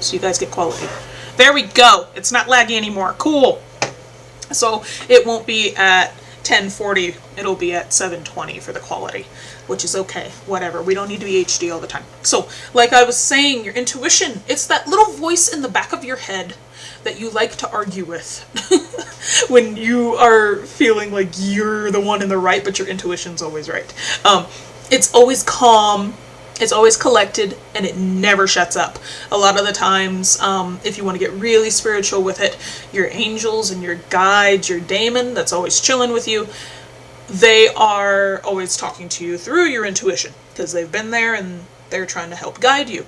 so you guys get quality. There we go. It's not laggy anymore. Cool. So it won't be at 1040, it'll be at 720 for the quality, which is okay, whatever. We don't need to be HD all the time. So, like I was saying, your intuition, it's that little voice in the back of your head that you like to argue with when you are feeling like you're the one in the right, but your intuition's always right. It's always calm, it's always collected, and it never shuts up. A lot of the times, if you want to get really spiritual with it, your angels and your guides, your daemon that's always chilling with you, they are always talking to you through your intuition, because they've been there and they're trying to help guide you.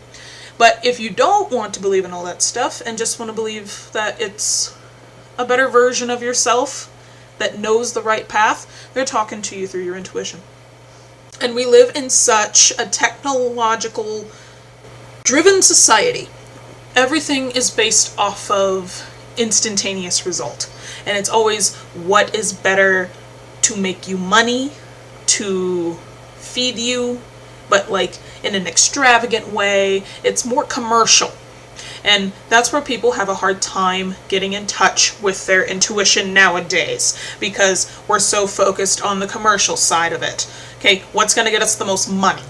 But if you don't want to believe in all that stuff and just want to believe that it's a better version of yourself that knows the right path, they're talking to you through your intuition. And we live in such a technological driven society. Everything is based off of instantaneous result. And it's always what is better to make you money, to feed you, but like in an extravagant way. It's more commercial. And that's where people have a hard time getting in touch with their intuition nowadays, because we're so focused on the commercial side of it. Okay, what's going to get us the most money?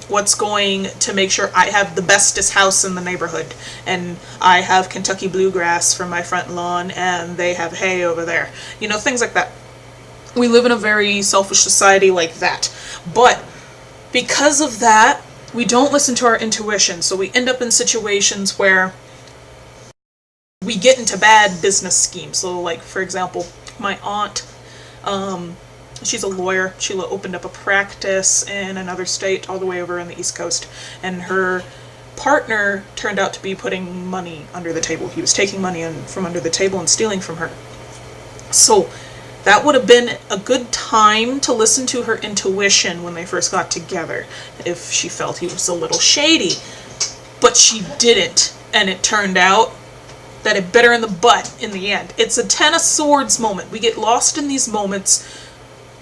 What's going to make sure I have the bestest house in the neighborhood, and I have Kentucky bluegrass for my front lawn, and they have hay over there? You know, things like that. We live in a very selfish society like that. But because of that, we don't listen to our intuition, so we end up in situations where we get into bad business schemes. So, like, for example, my aunt, she's a lawyer. She opened up a practice in another state all the way over on the East Coast, and her partner turned out to be putting money under the table. He was taking money from under the table and stealing from her. So that would have been a good time to listen to her intuition when they first got together, if she felt he was a little shady. But she didn't, and it turned out that it bit her in the butt in the end. It's a Ten of Swords moment. We get lost in these moments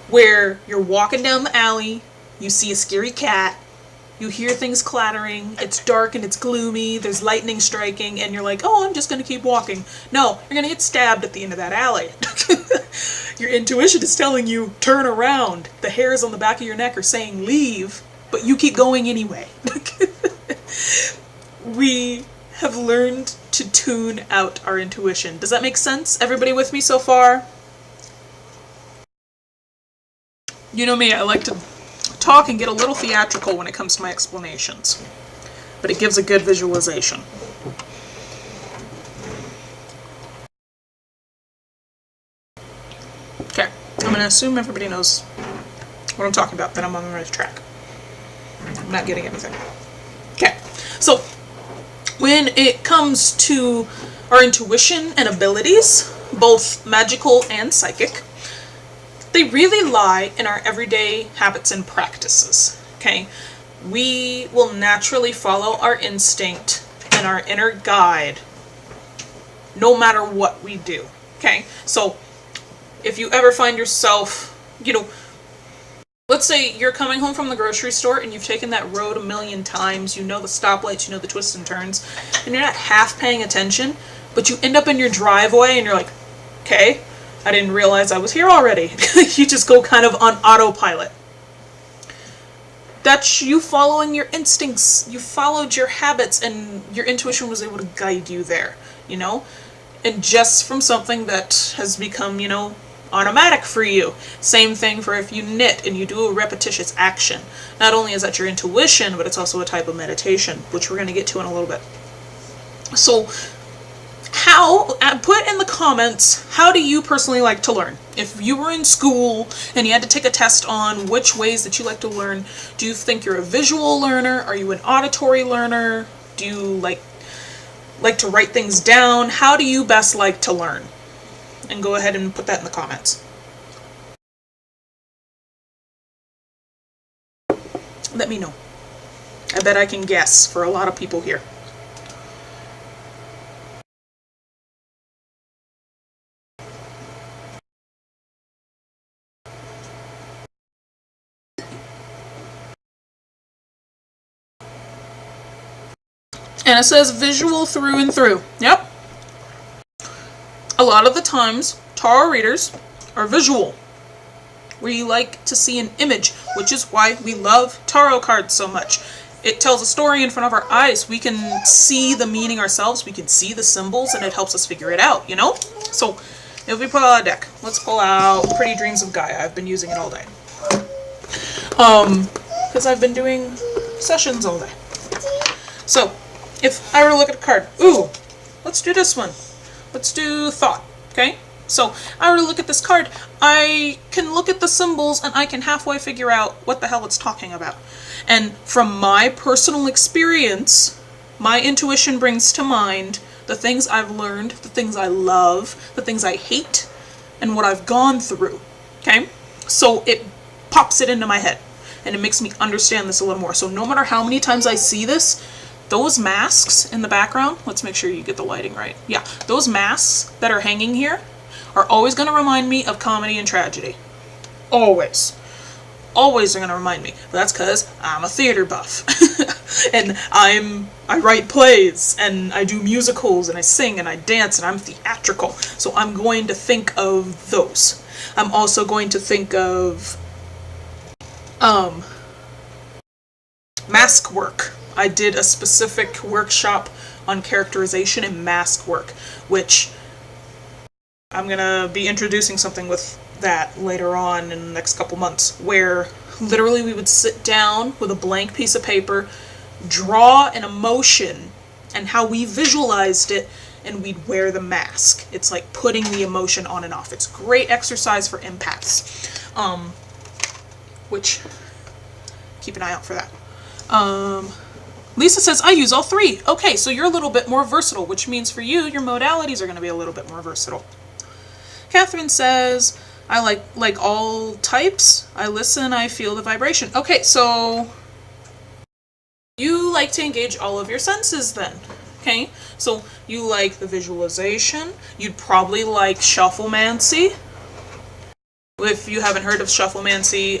where you're walking down the alley, you see a scary cat, you hear things clattering, it's dark and it's gloomy, there's lightning striking, and you're like, oh, I'm just going to keep walking. No, you're going to get stabbed at the end of that alley. Your intuition is telling you, turn around. The hairs on the back of your neck are saying leave, but you keep going anyway. We have learned to tune out our intuition. Does that make sense? Everybody with me so far? You know me, I like to talk and get a little theatrical when it comes to my explanations, but it gives a good visualization. Okay, I'm going to assume everybody knows what I'm talking about, that I'm on the right track. I'm not getting anything. Okay, so when it comes to our intuition and abilities, both magical and psychic, they really lie in our everyday habits and practices, okay? We will naturally follow our instinct and our inner guide no matter what we do, okay? So if you ever find yourself, let's say you're coming home from the grocery store and you've taken that road 1,000,000 times, you know the stoplights, you know the twists and turns, and you're not half paying attention, but you end up in your driveway and you're like, okay, I didn't realize I was here already. You just go kind of on autopilot. That's you following your instincts. You followed your habits, and your intuition was able to guide you there, And just from something that has become, automatic for you. Same thing for if you knit and you do a repetitious action. Not only is that your intuition, but it's also a type of meditation, which we're going to get to in a little bit. So, put in the comments, how do you personally like to learn? If you were in school and you had to take a test on which ways that you like to learn, do you think you're a visual learner? Are you an auditory learner? Do you like to write things down? How do you best like to learn? And go ahead and put that in the comments. Let me know. I bet I can guess for a lot of people here. And it says visual through and through. Yep. A lot of the times, tarot readers are visual. We like to see an image, which is why we love tarot cards so much. It tells a story in front of our eyes. We can see the meaning ourselves. We can see the symbols, and it helps us figure it out, you know? So, if we pull out a deck, let's pull out Pretty Dreams of Gaia. I've been using it all day. Because I've been doing sessions all day. So, if I were to look at a card, ooh, let's do this one. Let's do Thought, okay? So, I were to look at this card, I can look at the symbols and I can halfway figure out what the hell it's talking about. And from my personal experience, my intuition brings to mind the things I've learned, the things I love, the things I hate, and what I've gone through, okay? So it pops it into my head, and it makes me understand this a little more. So no matter how many times I see this, those masks in the background, let's make sure you get the lighting right. Yeah, those masks that are hanging here are always going to remind me of comedy and tragedy. Always. Always are going to remind me. That's because I'm a theater buff. And I write plays, and I do musicals, and I sing, and I dance, and I'm theatrical. So I'm going to think of those. I'm also going to think of mask work. I did a specific workshop on characterization and mask work, which I'm going to be introducing something with that later on in the next couple months, where literally we would sit down with a blank piece of paper, draw an emotion and how we visualized it, and we'd wear the mask. It's like putting the emotion on and off. It's great exercise for empaths, which, keep an eye out for that. Lisa says, I use all three. Okay, so you're a little bit more versatile, which means for you, your modalities are going to be a little bit more versatile. Catherine says, I like all types. I listen, I feel the vibration. Okay, so you like to engage all of your senses then. Okay, so you like the visualization. You'd probably like shufflemancy. If you haven't heard of shufflemancy,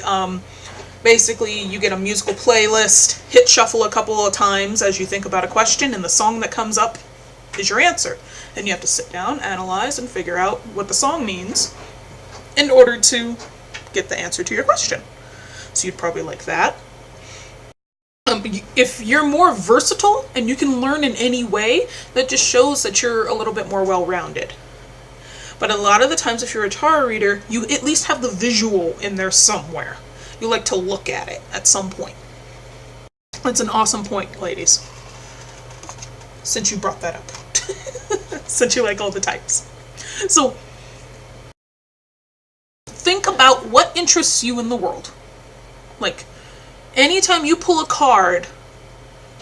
basically you get a musical playlist, hit shuffle a couple of times as you think about a question, and the song that comes up is your answer. And you have to sit down, analyze, and figure out what the song means in order to get the answer to your question. So you'd probably like that. If you're more versatile and you can learn in any way, that just shows that you're a little bit more well-rounded. But a lot of the times if you're a tarot reader, you at least have the visual in there somewhere. You like to look at it at some point. That's an awesome point, ladies. Since you brought that up. Since you like all the types. So, think about what interests you in the world. Like, anytime you pull a card,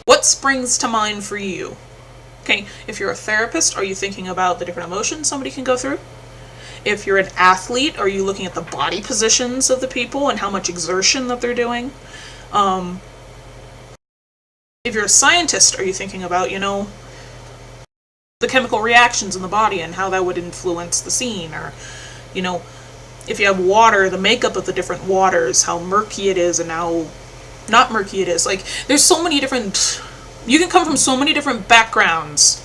what springs to mind for you? Okay, if you're a therapist, are you thinking about the different emotions somebody can go through? If you're an athlete, are you looking at the body positions of the people and how much exertion that they're doing? If you're a scientist, are you thinking about, the chemical reactions in the body and how that would influence the scene? Or, if you have water, the makeup of the different waters, how murky it is and how not murky it is. Like, there's so many different... You can come from so many different backgrounds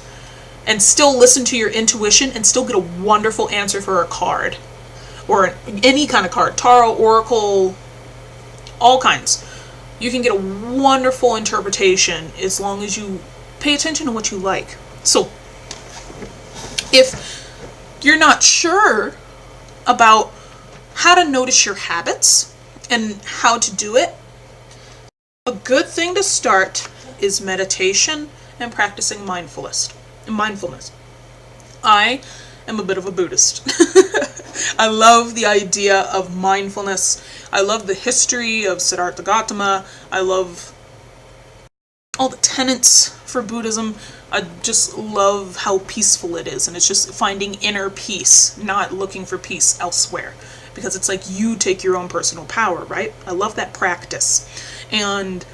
and still listen to your intuition and still get a wonderful answer for a card. Or any kind of card. Tarot, Oracle, all kinds. You can get a wonderful interpretation as long as you pay attention to what you like. So, if you're not sure about how to notice your habits and how to do it, a good thing to start is meditation and practicing mindfulness. I am a bit of a Buddhist. I love the idea of mindfulness. I love the history of Siddhartha Gautama. I love all the tenets for Buddhism. I just love how peaceful it is, and it's just finding inner peace, not looking for peace elsewhere, because it's like you take your own personal power, right? I love that practice. And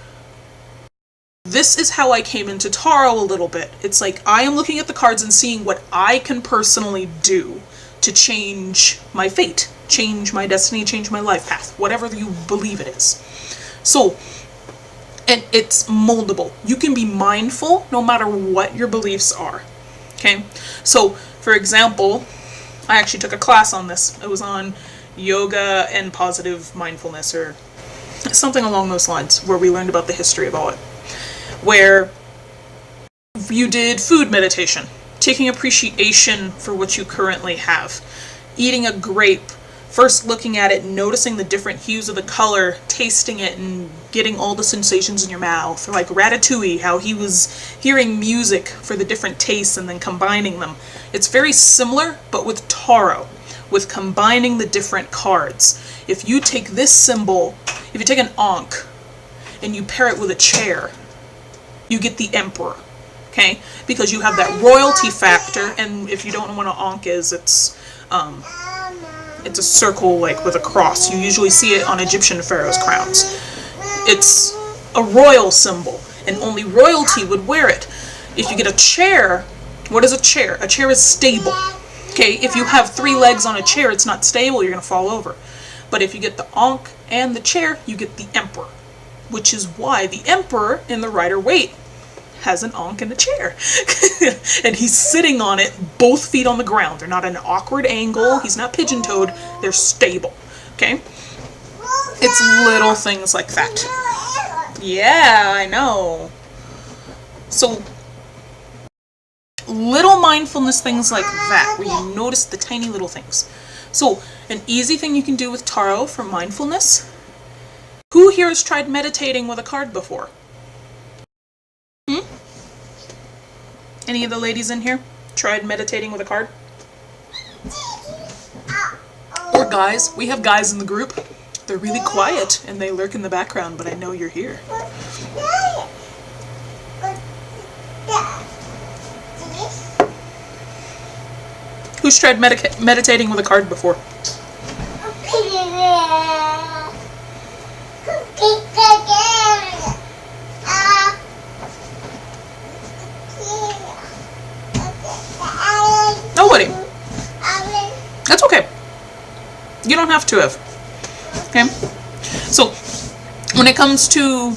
this is how I came into tarot a little bit. It's like I am looking at the cards and seeing what I can personally do to change my fate, change my destiny, change my life path, whatever you believe it is. So, And it's moldable. You can be mindful no matter what your beliefs are. Okay? So, for example, I actually took a class on this. It was on yoga and positive mindfulness, or something along those lines, where we learned about the history of all it. Where you did food meditation, taking appreciation for what you currently have, eating a grape, first looking at it, noticing the different hues of the color, tasting it, and getting all the sensations in your mouth. Or like Ratatouille, how he was hearing music for the different tastes and then combining them. It's very similar, but with tarot, with combining the different cards. If you take this symbol, if you take an Ankh, and you pair it with a chair, you get the Emperor. Okay? Because you have that royalty factor, and if you don't know what an Ankh is, it's a circle like with a cross. You usually see it on Egyptian pharaohs' crowns. It's a royal symbol, and only royalty would wear it. If you get a chair, what is a chair? A chair is stable. Okay, if you have 3 legs on a chair, it's not stable, you're going to fall over. But if you get the Ankh and the chair, you get the Emperor, which is why the Emperor in the Rider-Waite has an Ankh and a chair. And he's sitting on it, both feet on the ground. They're not at an awkward angle. He's not pigeon-toed. They're stable. Okay? It's little things like that. Yeah, I know. So, little mindfulness things like that, where you notice the tiny little things. So, an easy thing you can do with tarot for mindfulness. Who here has tried meditating with a card before? Any of the ladies in here tried meditating with a card? Or guys? We have guys in the group. They're really quiet and they lurk in the background, but I know you're here. Who's tried meditating with a card before? Nobody. That's okay. You don't have to have. Okay? So, when it comes to...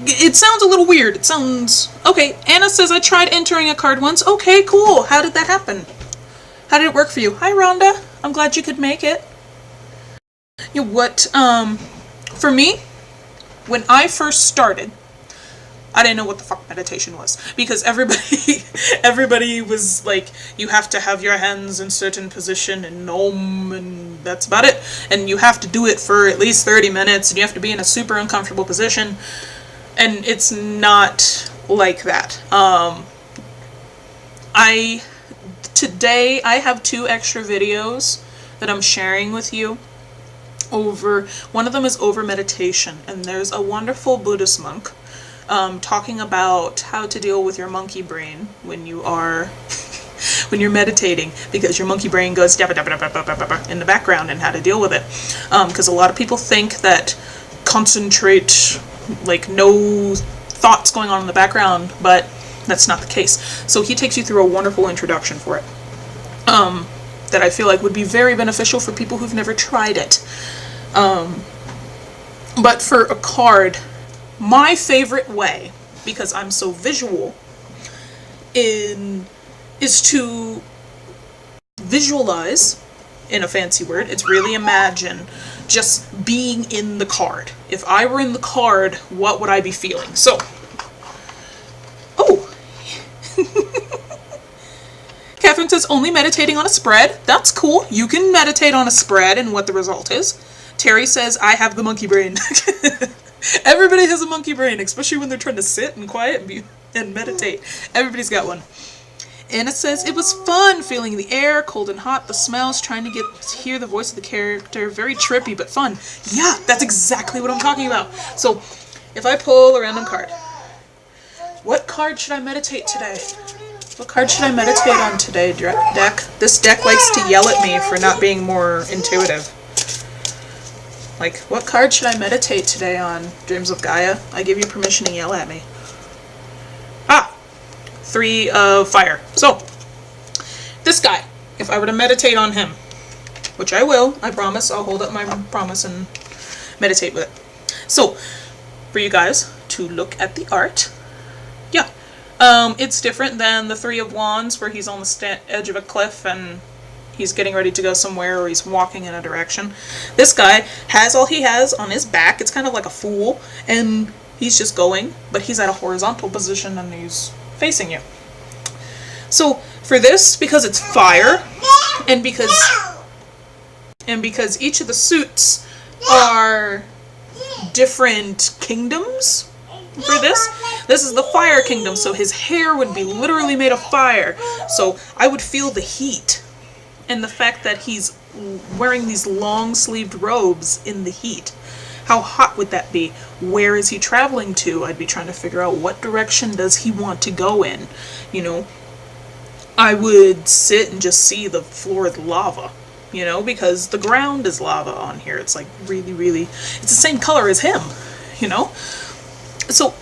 It sounds a little weird. It sounds... Okay, Anna says I tried entering a card once. Okay, cool. How did that happen? How did it work for you? Hi, Rhonda. I'm glad you could make it. You know what, for me, when I first started, I didn't know what the fuck meditation was, because everybody was like, you have to have your hands in certain position and Om, and that's about it. And you have to do it for at least 30 minutes, and you have to be in a super uncomfortable position. And it's not like that. Today I have 2 extra videos that I'm sharing with you. One of them is over meditation, and there's a wonderful Buddhist monk talking about how to deal with your monkey brain when you are when you're meditating, because your monkey brain goes in the background, and how to deal with it. Because a lot of people think that concentrate, like no thoughts going on in the background, but that's not the case. So he takes you through a wonderful introduction for it, that I feel like would be very beneficial for people who've never tried it. But for a card, my favorite way, because I'm so visual, is to visualize, in a fancy word, it's really imagine just being in the card. If I were in the card, what would I be feeling? So, oh! Catherine says, only meditating on a spread. That's cool. You can meditate on a spread and what the result is. Terry says, I have the monkey brain. Everybody has a monkey brain, especially when they're trying to sit and quiet and meditate. Everybody's got one. Anna says, it was fun feeling the air, cold and hot, the smells, trying to hear the voice of the character. Very trippy, but fun. Yeah, that's exactly what I'm talking about. So, if I pull a random card, what card should I meditate today? What card should I meditate on today, deck? This deck likes to yell at me for not being more intuitive. Like, what card should I meditate today on, Dreams of Gaia? I give you permission to yell at me. Ah! 3 of fire. So, this guy, if I were to meditate on him, which I will, I promise, I'll hold up my promise and meditate with it. So, for you guys to look at the art. Yeah. It's different than the Three of Wands, where he's on the edge of a cliff and he's getting ready to go somewhere, or he's walking in a direction. This guy has all he has on his back. It's kind of like a fool, and he's just going, but he's at a horizontal position and he's facing you. So for this, because it's fire, and because each of the suits are different kingdoms, for this is the fire kingdom, so his hair would be literally made of fire. So I would feel the heat, and the fact that he's wearing these long-sleeved robes in the heat. How hot would that be? Where is he traveling to? I'd be trying to figure out what direction does he want to go in. You know, I would sit and just see the floor is lava, you know, because the ground is lava on here. It's like really, really, it's the same color as him, you know? So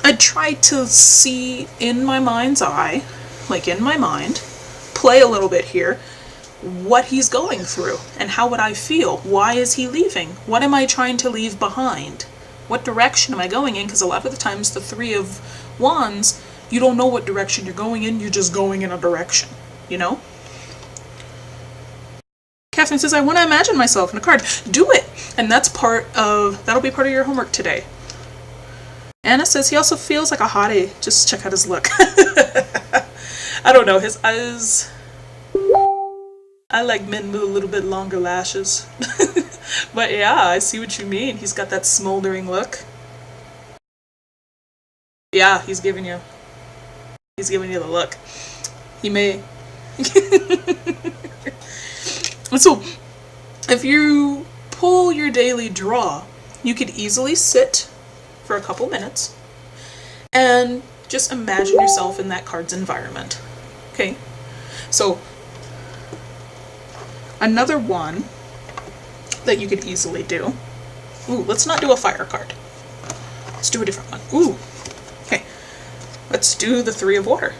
I try to see in my mind's eye, like in my mind, play a little bit here, what he's going through and how would I feel. Why is he leaving? What am I trying to leave behind? What direction am I going in? Because a lot of the times the Three of Wands, you don't know what direction you're going in, you're just going in a direction, you know? Catherine says, I want to imagine myself in a card. Do it! And that'll be part of your homework today. Anna says, he also feels like a hottie. Just check out his look. I don't know, his eyes... I like men with a little bit longer lashes. But yeah, I see what you mean. He's got that smoldering look. Yeah, he's giving you the look. He may... So, if you pull your daily draw, you could easily sit for a couple minutes and just imagine yourself in that card's environment. Okay? So, another one that you could easily do. Ooh, let's not do a fire card. Let's do a different one. Ooh. Okay. Let's do the Three of Water.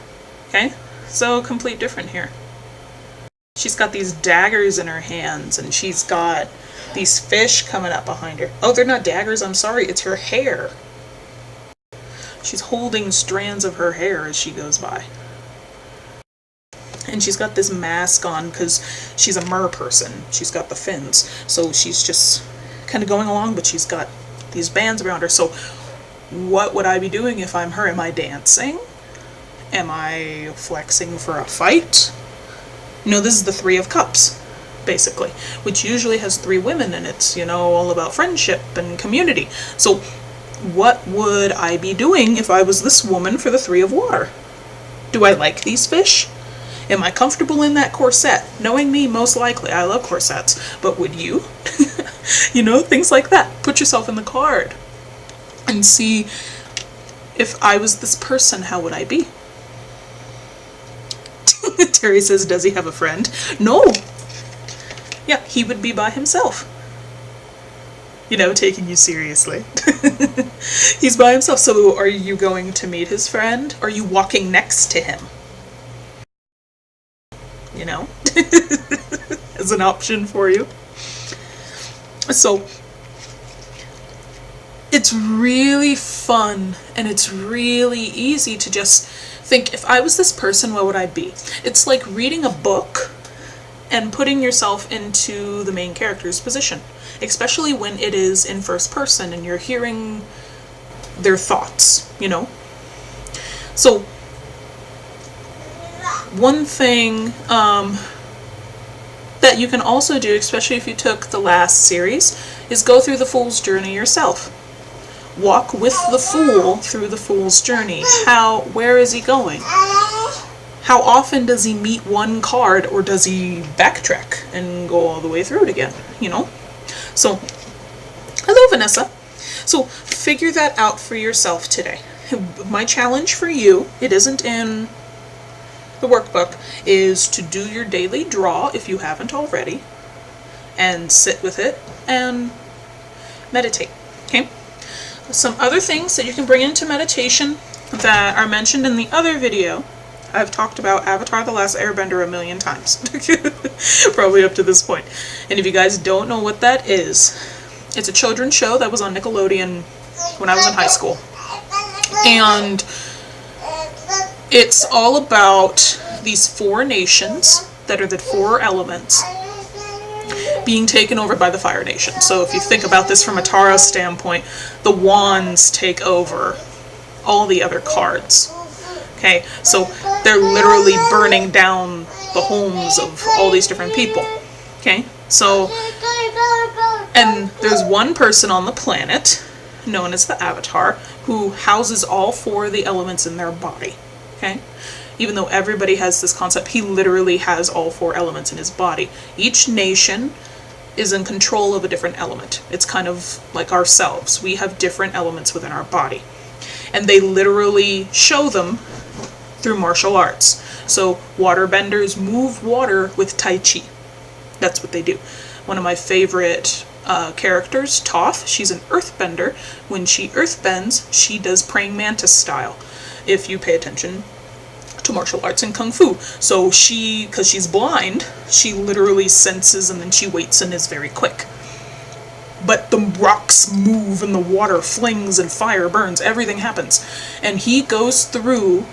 Okay? So, complete different here. She's got these daggers in her hands, and she's got these fish coming up behind her. Oh, they're not daggers, I'm sorry, it's her hair. She's holding strands of her hair as she goes by. And she's got this mask on because she's a mer person. She's got the fins. So she's just kind of going along, but she's got these bands around her. So what would I be doing if I'm her? Am I dancing? Am I flexing for a fight? You know, this is the Three of Cups, basically, which usually has three women in it, you know, all about friendship and community. So what would I be doing if I was this woman for the Three of Water? Do I like these fish? Am I comfortable in that corset? Knowing me, most likely. I love corsets. But would you? You know, things like that. Put yourself in the card and see, if I was this person, how would I be? Terry says, does he have a friend? No. Yeah, he would be by himself. You know, taking you seriously. He's by himself. So are you going to meet his friend? Are you walking next to him? You know? As an option for you. So, it's really fun and it's really easy to just think, if I was this person, what would I be? It's like reading a book and putting yourself into the main character's position, especially when it is in first person and you're hearing their thoughts, you know? So, one thing that you can also do, especially if you took the last series, is go through the Fool's Journey yourself. Walk with the Fool through the Fool's Journey. Where is he going? How often does he meet one card, or does he backtrack and go all the way through it again, you know? So, hello Vanessa. So, figure that out for yourself today. My challenge for you, it isn't in the workbook, is to do your daily draw, if you haven't already, and sit with it and meditate, okay? Some other things that you can bring into meditation that are mentioned in the other video. I've talked about Avatar: The Last Airbender a million times, probably up to this point. And if you guys don't know what that is, It's a children's show that was on Nickelodeon when I was in high school. And it's all about these 4 nations that are the 4 elements being taken over by the Fire Nation. So if you think about this from a Taro standpoint, the wands take over all the other cards. Okay, so they're literally burning down the homes of all these different people. Okay, so, and there's one person on the planet, known as the Avatar, who houses all 4 of the elements in their body. Okay, even though everybody has this concept, he literally has all 4 elements in his body. Each nation is in control of a different element. It's kind of like ourselves. We have different elements within our body. And they literally show them through martial arts. So waterbenders move water with Tai Chi. That's what they do. One of my favorite characters, Toph, she's an earthbender. When she earthbends, she does praying mantis style, if you pay attention to martial arts and kung fu. So she, because she's blind, she literally senses and then she waits and is very quick. But the rocks move and the water flings and fire burns, everything happens. And he goes through,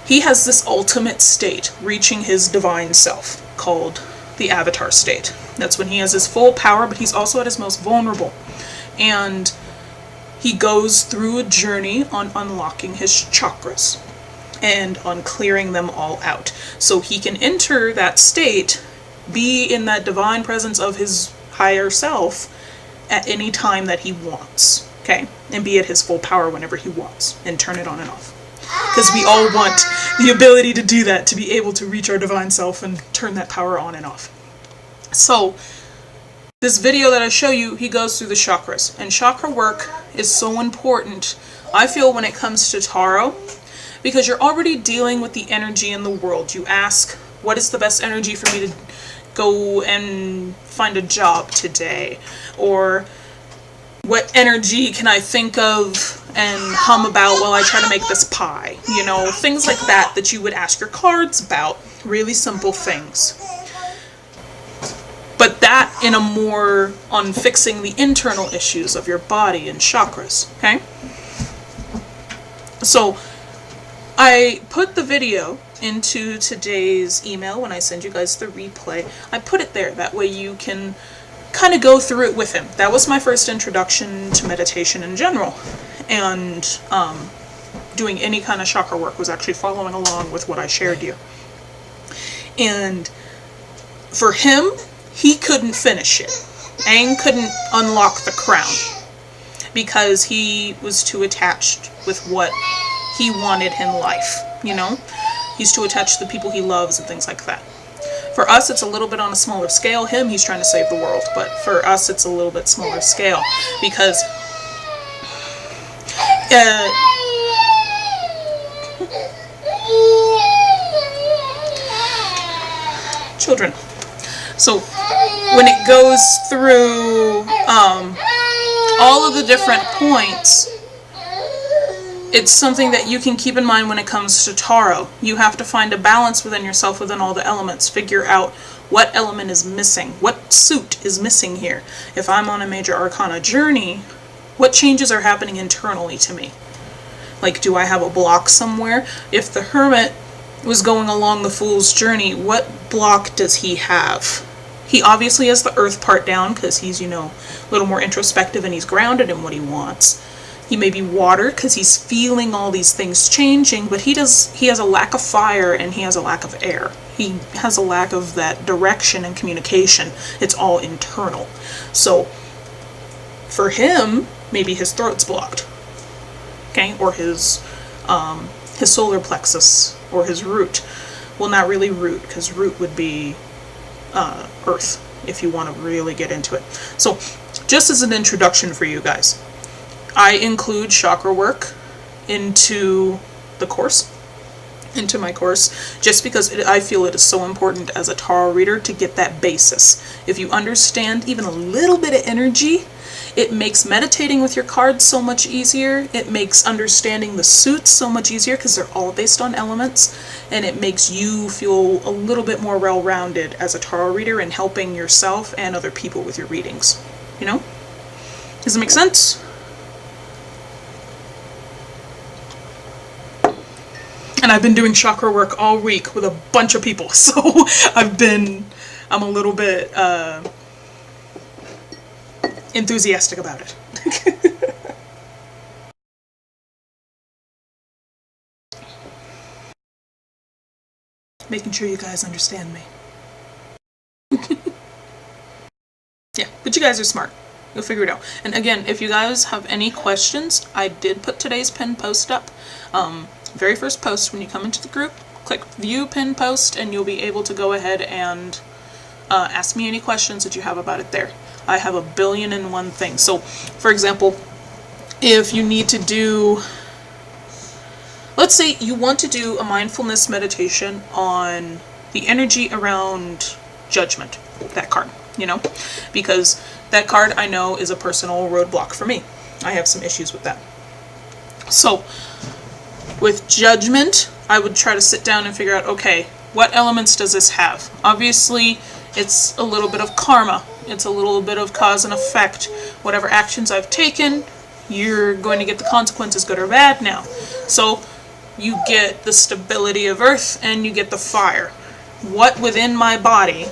he has this ultimate state, reaching his divine self, called the Avatar state. That's when he has his full power, but he's also at his most vulnerable. And he goes through a journey on unlocking his chakras and on clearing them all out. So he can enter that state, be in that divine presence of his higher self at any time that he wants, okay? And be at his full power whenever he wants, and turn it on and off. Because we all want the ability to do that, to be able to reach our divine self and turn that power on and off. So, this video that I show you, he goes through the chakras. And chakra work is so important, I feel, when it comes to Taro, because you're already dealing with the energy in the world. You ask, what is the best energy for me to go and find a job today? Or what energy can I think of and hum about while I try to make this pie? You know, things like that that you would ask your cards about. Really simple things. But that in a more on fixing the internal issues of your body and chakras, okay? So I put the video into today's email when I send you guys the replay. I put it there, that way you can kind of go through it with him. That was my first introduction to meditation in general. And doing any kind of chakra work was actually following along with what I shared you. And for him, he couldn't finish it. Aang couldn't unlock the crown because he was too attached with what he wanted in life, you know? He's too attached to the people he loves and things like that. For us, it's a little bit on a smaller scale. Him, he's trying to save the world. But for us, it's a little bit smaller scale because children. So when it goes through all of the different points, it's something that you can keep in mind when it comes to Taro. You have to find a balance within yourself, within all the elements. Figure out what element is missing. What suit is missing here? If I'm on a major arcana journey, what changes are happening internally to me? Like, do I have a block somewhere? If the Hermit was going along the Fool's journey, what block does he have? He obviously has the earth part down because he's, you know, a little more introspective and he's grounded in what he wants. He may be water because he's feeling all these things changing, but he has a lack of fire and he has a lack of air. He has a lack of that direction and communication. It's all internal. So for him, maybe his throat's blocked. Okay? Or his solar plexus or his root. Well, not really root, because root would be earth if you want to really get into it. So just as an introduction for you guys, I include chakra work into the course, into my course, just because I feel it is so important as a tarot reader to get that basis. If you understand even a little bit of energy, it makes meditating with your cards so much easier. It makes understanding the suits so much easier because they're all based on elements, and it makes you feel a little bit more well-rounded as a tarot reader and helping yourself and other people with your readings, you know? Does it make sense? And I've been doing chakra work all week with a bunch of people, so I'm a little bit enthusiastic about it. Making sure you guys understand me. Yeah, but you guys are smart. You'll figure it out. And again, if you guys have any questions, I did put today's pinned post up. Very first post when you come into the group, click view pinned post and you'll be able to go ahead and ask me any questions that you have about it there. I have a billion and one things. So, for example, if you need to do, let's say you want to do a mindfulness meditation on the energy around judgment, that card, you know, because that card I know is a personal roadblock for me. I have some issues with that. So, with judgment, I would try to sit down and figure out, okay, what elements does this have? Obviously, it's a little bit of karma. It's a little bit of cause and effect. Whatever actions I've taken, you're going to get the consequences, good or bad now. So, you get the stability of earth and you get the fire. What within my body,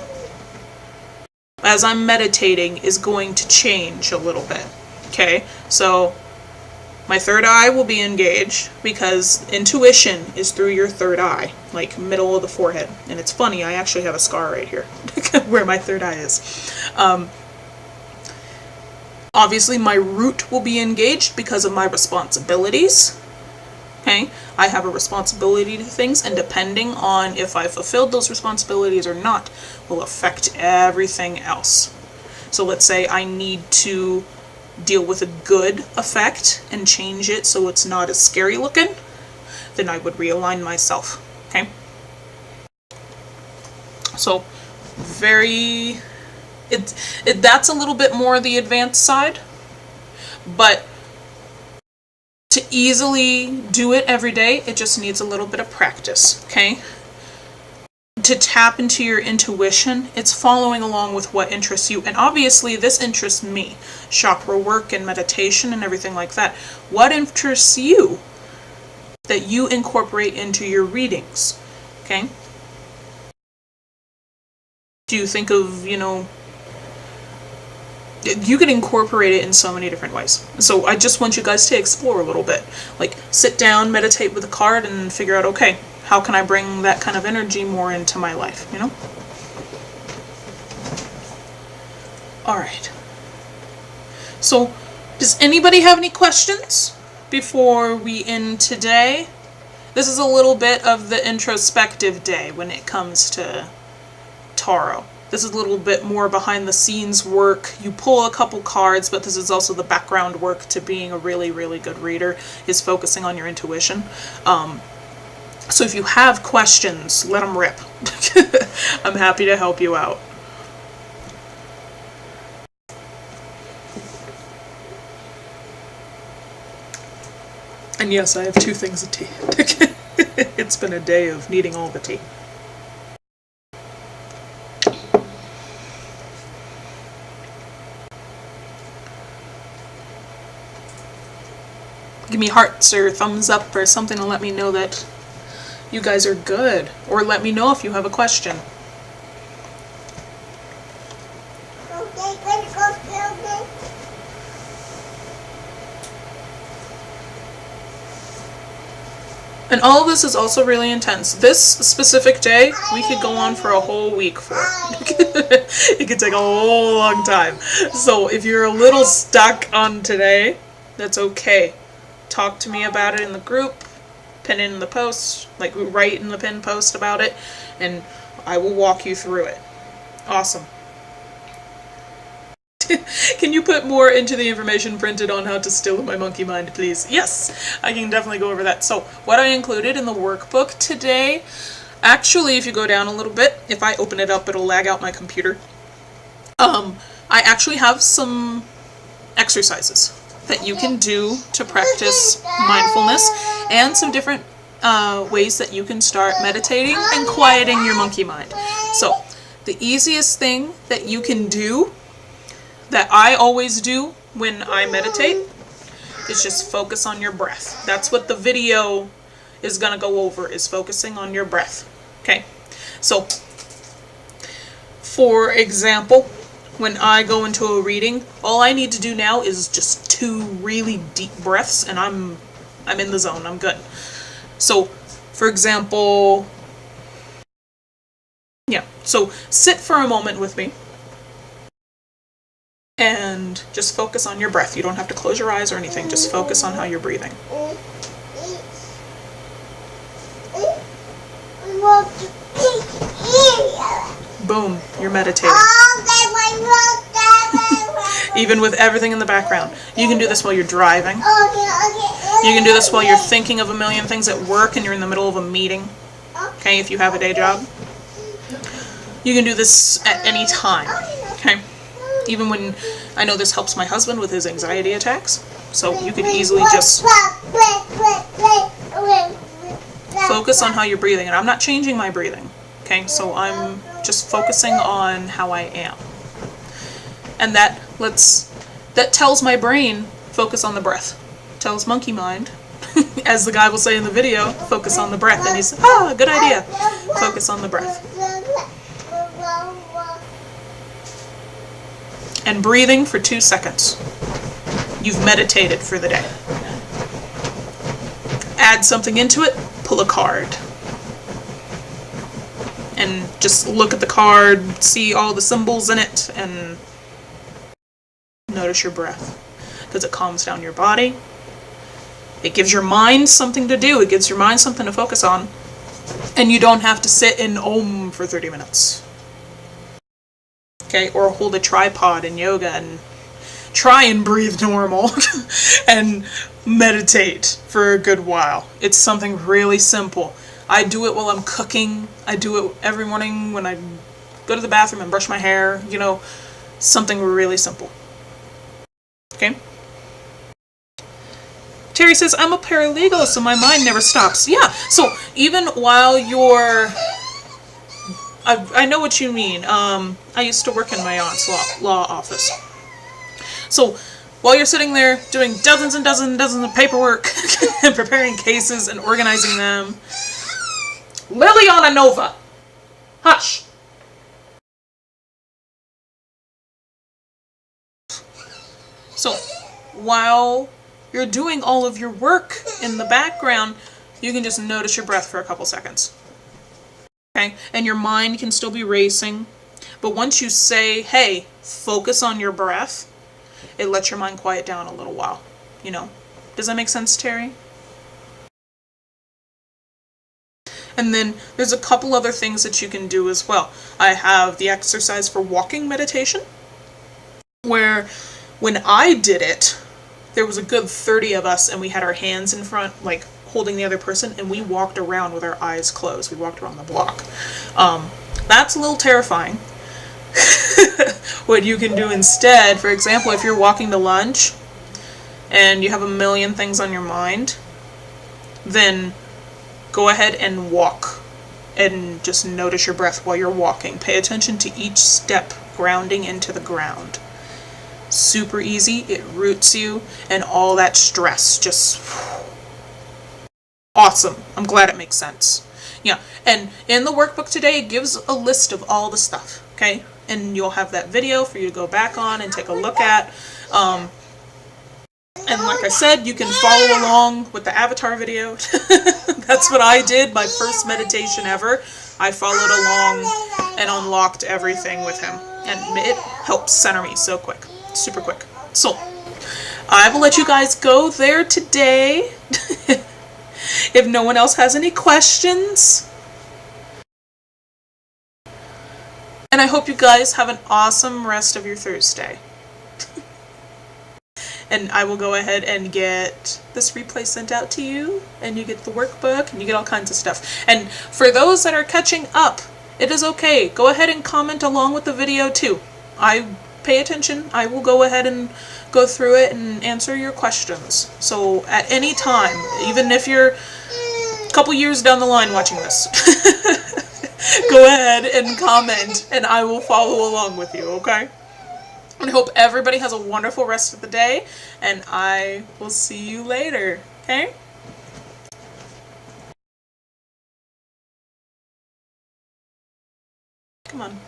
as I'm meditating, is going to change a little bit. Okay? So, my third eye will be engaged because intuition is through your third eye, like middle of the forehead. And it's funny, I actually have a scar right here where my third eye is. Obviously, my root will be engaged because of my responsibilities. Okay, I have a responsibility to things, and depending on if I fulfilled those responsibilities or not will affect everything else. So let's say I need to deal with a good effect and change it so it's not as scary looking, then I would realign myself. Okay? So that's a little bit more the advanced side, but to easily do it every day, it just needs a little bit of practice. Okay? To tap into your intuition, it's following along with what interests you. And obviously this interests me. Chakra work and meditation and everything like that. What interests you that you incorporate into your readings? Okay? Do you think of, you can incorporate it in so many different ways. So I just want you guys to explore a little bit. Like, sit down, meditate with a card, and figure out, okay, how can I bring that kind of energy more into my life, Alright. So, does anybody have any questions before we end today? This is a little bit of the introspective day when it comes to tarot. This is a little bit more behind the scenes work. You pull a couple cards, but this is also the background work to being a really, really good reader, is focusing on your intuition. So if you have questions, let them rip. I'm happy to help you out. And yes, I have 2 things of tea. It's been a day of needing all the tea. Give me hearts or thumbs up or something to let me know that you guys are good. Or let me know if you have a question. And all of this is also really intense. This specific day, we could go on for a whole week for. It could take a whole long time. So if you're a little stuck on today, that's okay. Talk to me about it in the group, pin in the post, like write in the pin post about it, and I will walk you through it. Awesome. Can you put more into the information printed on how to still my monkey mind, please? Yes, I can definitely go over that. So, what I included in the workbook today, actually, if you go down a little bit, if I open it up, it'll lag out my computer. I actually have some exercises that you can do to practice mindfulness, and some different ways that you can start meditating and quieting your monkey mind. So, the easiest thing that you can do, that I always do when I meditate is just focus on your breath. That's what the video is going to go over, is focusing on your breath. Okay, so for example, when I go into a reading, all I need to do now is just 2 really deep breaths and I'm in the zone. I'm good. So, for example, yeah, so sit for a moment with me and just focus on your breath. You don't have to close your eyes or anything. Just focus on how you're breathing. Boom, you're meditating. Even with everything in the background. You can do this while you're driving. You can do this while you're thinking of a million things at work and you're in the middle of a meeting. Okay, if you have a day job. You can do this at any time. Okay? Even when, I know this helps my husband with his anxiety attacks. So you could easily just focus on how you're breathing. And I'm not changing my breathing. Okay, so I'm just focusing on how I am. And that tells my brain, focus on the breath. Tells monkey mind, as the guy will say in the video, focus on the breath. And he's, good idea. Focus on the breath. And breathing for 2 seconds. You've meditated for the day. Add something into it, pull a card. And just look at the card, see all the symbols in it, and notice your breath. Because it calms down your body. It gives your mind something to do. It gives your mind something to focus on. And you don't have to sit in Om for 30 minutes. Okay, or hold a tripod in yoga and try and breathe normal and meditate for a good while. It's something really simple. I do it while I'm cooking. I do it every morning when I go to the bathroom and brush my hair. You know, something really simple. Okay? Terry says, I'm a paralegal, so my mind never stops. Yeah, so even while you're... I know what you mean. I used to work in my aunt's law office. So, while you're sitting there doing dozens and dozens and dozens of paperwork and preparing cases and organizing them, Liliana Nova, hush. So, while you're doing all of your work in the background, you can just notice your breath for a couple seconds. Okay? And your mind can still be racing. But once you say, hey, focus on your breath, it lets your mind quiet down a little while. You know? Does that make sense, Terry? And then there's a couple other things that you can do as well. I have the exercise for walking meditation, where when I did it, there was a good 30 of us and we had our hands in front, like holding the other person, and we walked around with our eyes closed. We walked around the block. That's a little terrifying. What you can do instead, for example, if you're walking to lunch and you have a million things on your mind, then go ahead and walk and just notice your breath while you're walking. Pay attention to each step grounding into the ground. Super easy. It roots you, and all that stress just... Awesome. I'm glad it makes sense. Yeah, and in the workbook today, it gives a list of all the stuff, okay? And you'll have that video for you to go back on and take a look at. And like I said, you can follow along with the avatar video. That's what I did, my first meditation ever. I followed along and unlocked everything with him. And it helps center me so quick. Super quick. So, I will let you guys go there today. If no one else has any questions. And I hope you guys have an awesome rest of your Thursday. And I will go ahead and get this replay sent out to you, and you get the workbook, and you get all kinds of stuff. And for those that are catching up, it is okay. Go ahead and comment along with the video too. I pay attention. I will go ahead and go through it and answer your questions. So at any time, even if you're a couple years down the line watching this, go ahead and comment, and I will follow along with you, okay? And I hope everybody has a wonderful rest of the day, and I will see you later, okay? Come on.